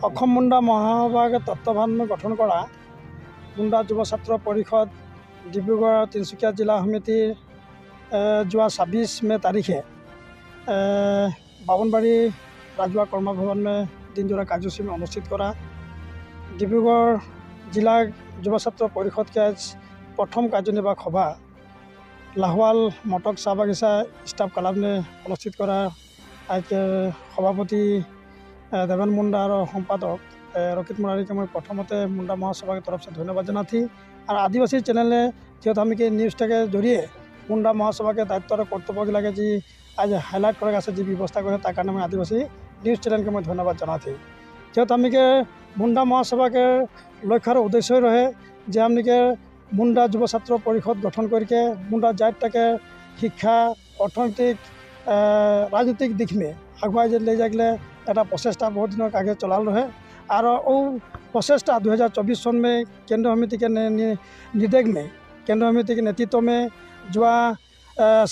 অসম মুণ্ডা মহাসভাকে তত্ত্বাৱধান গঠন কৰা মুণ্ডা যুৱ ছাত্ৰ পৰিষদ ডিব্ৰুগড় তিনিচুকীয়া জিলা সমিতিৰ যোৱা 26 মে তাৰিখে বামুণবাড়ি ৰাজহুৱা কৰ্মভৱনে দিনজোৰা কাৰ্যসূচী অনুষ্ঠিত কৰা ডিব্ৰুগড় জিলা যুৱ ছাত্ৰ পৰিষদকে প্ৰথম কাৰ্যনিৰ্বাহক সভা লাহোৱাল মটক চাহ বাগিচা ষ্টাফ ক্লাবনে অনুষ্ঠিত কৰা সভাপতি দেবেন মুন্ডা और सम्पादक रकित मुरारी के मैं प्रथमते मुंडा महासभा की तरफ से धन्यवाद जना थी और आदिवासी चैनल ने जो हम के न्यूज़ के जरिए मुंडा महासभा के दायित्व और कर्तव्य लगे जी आज हाईलाइट कर जी व्यवस्था करे तार मैं आदिवासी न्यूज़ चैनल के मैं धन्यवाद जना थी जो हम के मुंडा महासभा के लक्ष्य और उद्देश्य रहे जे हम के मुंडा युव छात्र परिषद गठन करके मुंडा जात के शिक्षा अर्थनैतिक राजनीतिक दिख में आगुआ ले जाए এটা প্ৰচেষ্টা बहुत दिनों आगे चलाल रहे और वो प्रचेष्टा 2024 सन में केंद्र समिति के निर्देश में केंद्र समिति के नेतृत्व में जो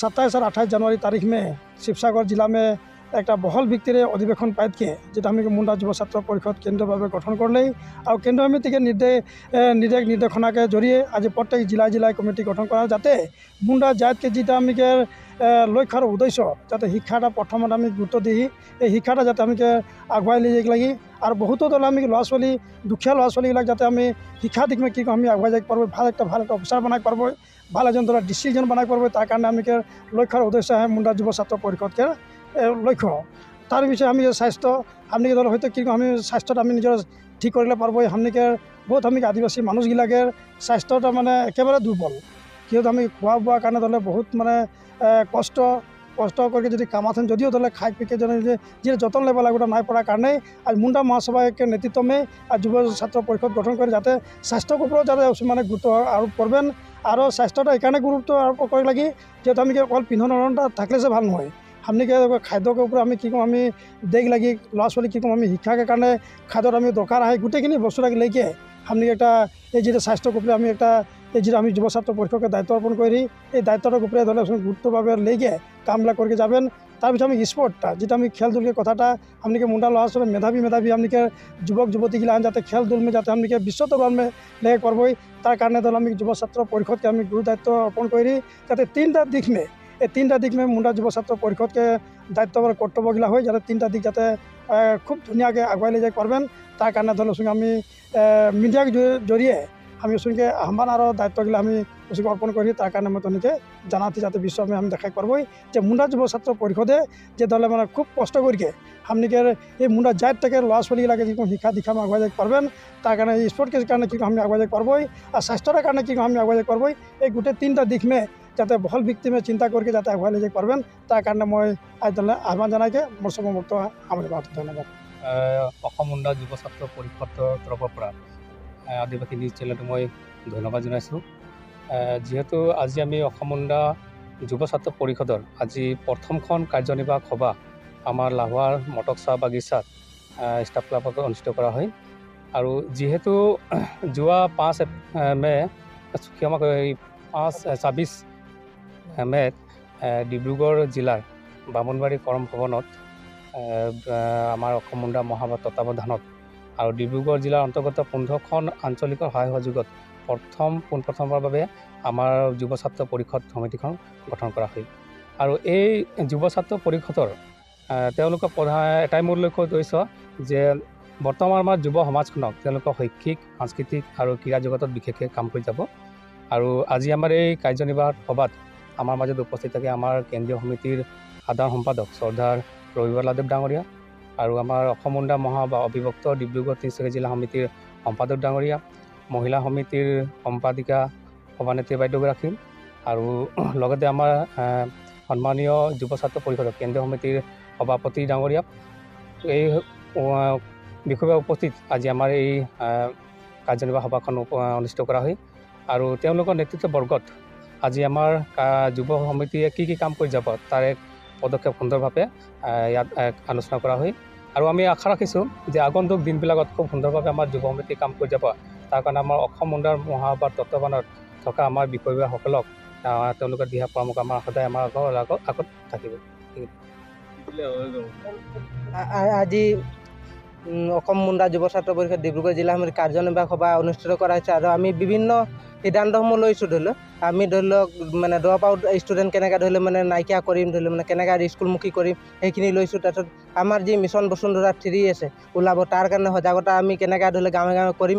27 और 28 जनवरी तारीख में शिवसागर जिला में एक बहल भित्तिरे अधिवेशन पाइत के जेटा हमें मुंडा युव छात्र परिषद केंद्र भाव गठन कर ली और केंद्र समिति के निर्देशना के जरिए आज प्रत्येक जिला जिला कमिटी गठन करा जाते मुंडा जात के जीटा हमें लक्ष्य और उद्देश्य जाते शिक्षा प्रथम गुरुत्व दी शिक्षा जाते हमें आगुवाई ले जाए लगी और बहुत दल हमें ला छोली दुखिया ला छोली जाते हमें शिक्षा दिख में कि हमें आगुवाई जाए पार्ब भल एक अफिसार बना पार्ब भल एजन धरा डिस्ट्रिक्ट बना पार्ब तार कारण हमें लक्ष्य और उद्देश्य है मुंडा युव छात्र परिषद के लक्ष्य तार विषय हमें स्वास्थ्य हमें धर हयতো कि हमें स्वास्थ्य हमें निजर ठीक कर पार्ब हमें बहुत हमें आदिवासी मानुषगिलाके स्वास्थ्य माने एकेबारे दुर्बल क्यों हमें खुआ बुआ कारण धरले बहुत माने कष्ट करके जी कामाथेन जदिव धरले खाई पिके जी जतन लेवा गोटा ना पड़ा कारण आज मुंडा महासभा के नेतृत्व में आज युव छात्र परिषद गठन कर जाते स्वास्थ्य ऊपर जाते माने गुरुत्व आरोप करबें और स्वास्थ्य ये गुरुत्व आरोप कर लगी जेहतु हमें अकल पिंधन थकले से भल नए हमें खाद्य के ऊपर हमें कि कम हमें देख लगी ला छोली कि कम हमें शिक्षा के कारण खाद्य हमें दरकार है गोटेखिनि बस्तुटाक लेके हमें एक जी स्वास्थ्य ऊपर हमें एक जी हमें युव छात्र परिषद के दायित्व अर्पण कर दायित्व ऊपर धर गुरुत्व लेके काम करके जाबें तार पिछले हमें स्पोर्टा जी हमें खेल धूल के कथा हमें मुंडा ला छोली मेधावी हमें युवक युवती गिला जाते खेल धूल में जाते हमें विश्व दरबार में लेके पार्ब तार कारण धर हमें युव छात्र परिषद के हमें गुरु दायित्व अर्पण कर जाते 3टा दिख में ये 3टा दिख में मुंडा युव छात्र परिषद के दायित्व और कर्तव्य गिला हो जाते 3टा दिख जाते खूब धुनिया के आगुवाई ले जाए पार्बें तार कारण धर हमें मीडिया के जरिए हमें उसके आह्वान और दायित्व गिला हमें उसको अर्पण कर तार कारण मैं तनिके जाना थी जाते विश्व में हम देखा पार्ब जो मुंडा युव छात्र परिषदे जो दल मैं खूब कष्ट करके हमें ये मुंडा जात के ला छोली लगे शिक्षा दीक्षा में आगुआ जाए पार्बें तार कारण स्पोर्ट के कारण कि हमें आगुआ जाए पार्ब और स्वास्थ्यर कारण कि हमें आगुआ जाए पार्ब ये गोटे 3टा दिख में जाते बहल भित्ति में चिंता करके जाते आगुआ ले जाए पार्बें तार कारण मैं आज दल आह्वान जाना के मोर समय मुक्त आमने बात धन्यवाद मुंडा युव छात्र परिषदर तरफर आदिवासी न्यूज चैनल मैं धन्यवाद जानाइছোঁ जीतु आज आम मुंडा युव छात्र परिषदर आज प्रथमখন कार्यनिर्वाहक सभा आमार लाहवार मटक चाह बागिचात स्टाफ क्लाबत अनुष्ठित करा है और जीतु जो 5 मे क्षमा 26 मे डिब्रुगढ़ जिलार बामुणबाड़ी करम भवनत आमार मुंडा महासभा तत्वावधानत और डिब्रुगढ़ जिलार अंतर्गत 15খন आंचलिक सहाय सहयोगत पोनप्रथमबार भावे आमार युव छात्र परिषद समितिखन गठन करा है और ये युव छात्र परिषदर प्रधान एटाई मूल लक्ष्य उद्देश्य जे बर्तमान आमार युव समाजखनक शैक्षिक सांस्कृतिक और क्रीड़ा जगत विशेष काम कर जाब और आज आमार ये कार्यनिर्वाहक सभात आमार मजत उपस्थित থাকে आमार केंद्रीय समितिर साधारण सम्पादक श्रद्धार रविबालादेव डांगरिया और आमार मुंडा महासभा अविभक्त डिब्रुगढ़ तिनिचुकिया जिला समितिर सम्पादक डांगरिया महिला समितिर सम्पादिका सभानेत्री बाद्यगराकी और लगते आमार सम्मानीय युव छात्र परिषद केंद्रीय समितिर सभापति डांगरिया विषय उपस्थित आज आमार ये कार्यनिर्वाहक सभाखन अनुष्ठित करा है और नेतृत्व बर्गत आज आमार युव समितिये की काम कर যাব तार एक पदक्षेप सुंदर भावे आलोचना करा है और आम आशा राखिছোঁ যে আগন্তুক দিনবিলাকত खूब सुंदर भावे आमार युव समिति काम कर যাব तार कारण आमार मुंडार महासभार तत्वावधानत थका आमार বিষয়ববীয়াসকলক दिहा परामर्श आमार सदाय आमार আগত থাকিব। আজি অসম মুণ্ডা যুৱ ছাত্ৰ পৰিষদ ডিব্ৰুগড় জিলা সমিতিৰ কাৰ্যনিৰ্বাহক সভা অনুষ্ঠিত কৰা হৈছে আৰু আমি বিভিন্ন সিদ্ধান্তসমূহ লৈছোঁ। ধৰি লওক আমি ধৰি লওক মানে ড্ৰপ আউট ষ্টুডেণ্ট কেনেকৈ ধৰি লওক মানে নাইকিয়া কৰিম, ধৰি লওক মানে কেনেকৈ আৰু স্কুলমুখী কৰিম সেইখিনি লৈছোঁ। তাৰপিছত আমাৰ যি মিছন বসুন্ধৰা 3 আছে ওলাব, তাৰ কাৰণে সজাগতা আমি কেনেকৈ ধৰি লওক গাঁৱে গাঁৱে কৰিম,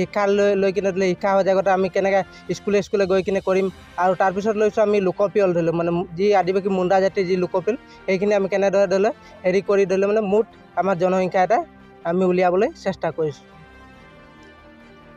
শিক্ষা লৈ কিনে ধৰি লওক শিক্ষা সজাগতা আমি কেনেকৈ স্কুলে স্কুলে গৈ কিনে কৰিম। আৰু তাৰপিছত লৈছোঁ আমি লোকপিয়ল, ধৰি লওক মানে যি আদিবাসী মুণ্ডা জাতিৰ যি লোকপিয়ল সেইখিনি আমি কেনেদৰে ধৰি লওক হেৰি কৰি ধৰি লওক মানে মুঠ আমাৰ জনসংখ্যা এটা আমি উলিয়াবলৈ চেষ্টা কৰিছোঁ।